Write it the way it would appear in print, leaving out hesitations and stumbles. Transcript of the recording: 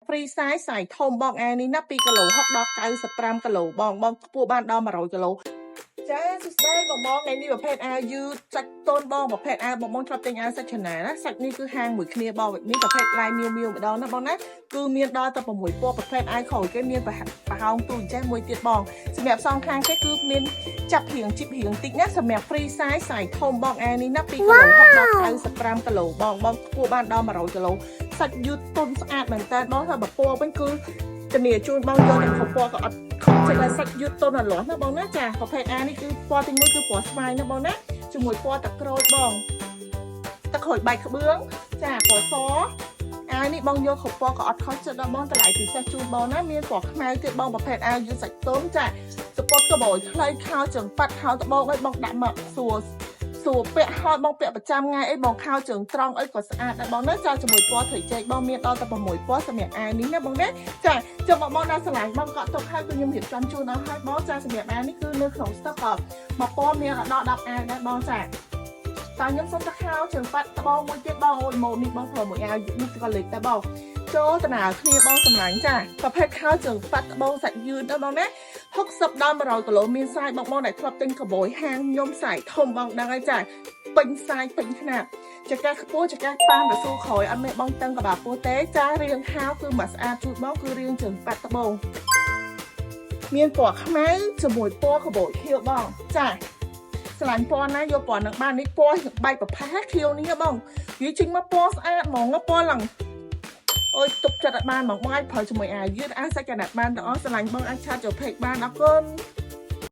free size ใส่ធំបងអានេះណា2គីឡូ60ដល់95គីឡូបងខ្ពស់បានដល់100គីឡូចាសួស្តីបងថ្ងៃនេះប្រភេទអាវយឺតសាច់តូនបងប្រភេទអាវបងធ្លាប់ទិញអាវសាច់ឆាណាណាសាច់នេះគឺហាងមួយគ្នាបងនេះប្រភេទលៃមៀវម្ដងណាបងណាគឺមានដល់ទៅ6ពណ៌ប្រភេទអាវក្រោយគេមានប្រហោងទូចេះមួយទៀតបងសម្រាប់សងខាងគេគឺមានចាប់រៀងជីបរៀងតិចណាសម្រាប់ free size សាច់ធំបងអានេះណា2គីឡូ60ដល់95គីឡូបងខ្ពស់បានដល់100គីឡូសាច់យឺតទន់ស្អាតមែនតើបងថាបើពណ៌វិញគឺជំនាញជូនបងយកតែពណ៌ក៏អត់ចេញតែសាច់យឺតទន់អលាស់ណាបងណាចាប្រភេទអានេះគឺពណ៌ទី1គឺពណ៌ស្វាយណាបងណាជាមួយពណ៌ទឹកក្រូចបងទឹកក្រូចបែកក្បឿងចាពណ៌សអានេះបងយកគ្រប់ពណ៌ក៏អត់ខុសចិត្តដល់បងតម្លៃពិសេសជូនបងណាមានពណ៌ខ្មៅទៀតបងប្រភេទអាវយឺតសាច់ទន់ចាសពតក៏បយខ្លីខោជើងប៉ាត់ខោត្បូងឲ្យបងដាក់មកសួរពាក់ហើយបងពាក់ប្រចាំថ្ងៃអីបងខោជើងត្រង់អីក៏ស្អាតដែរបងណាចាជាមួយពណ៌ត្រីចេកបងមានដល់តែ6ពណ៌សម្រាប់អាវនេះណាបងណាចាចាំបងដល់ឆ្លាញ់បងក៏ទុកឲ្យខ្ញុំរៀបចំជូនដល់ហើយបងចាសម្រាប់អាវនេះគឺនៅក្នុង stock ក៏មកពណ៌មានដល់10អាវដែរបងចាខ្ញុំសុំតែខោជើងប៉ាត់ត្បូងមួយទៀតបងអូនម៉ូនេះបងធ្វើមួយអាវនេះក៏លេខដែរបងចូលដំណើរគ្នាបងសម្លាញ់ចាប្រភេទខោជើងប៉ាត់ត្បូងសាច់យឺតណាបងណា60ដល់100គីឡូមានសាយបងដែលធ្លាប់ទិញកបយហាងខ្ញុំសាយធំបងដឹងហើយចាពេញសាយពេញខ្នាតចកាខ្ពស់ចកាតាមរស៊ូក្រោយអត់មានបងតឹងកបាពោះទេចារៀងហៅគឺមកស្អាតជួយបងគឺរៀងជើងប៉ាត់ត្បូងមានពណ៌ខ្មៅជាមួយពណ៌កបយខៀវបងចាឆ្លាញ់ពណ៌ណាយកពណ៌នឹងបាននេះពណ៌បែកប្រផេះខៀវនេះបងនិយាយចេញមកពណ៌ស្អាតហ្មងពណ៌ឡើងអូយទុកចិត្តអត់បានមកបងអាចប្រើជាមួយអាវយឺតអាសាច់កណាត់បានទាំងអស់ឆ្លាញ់បងអាចឆាតចូលពេកបានអរគុណ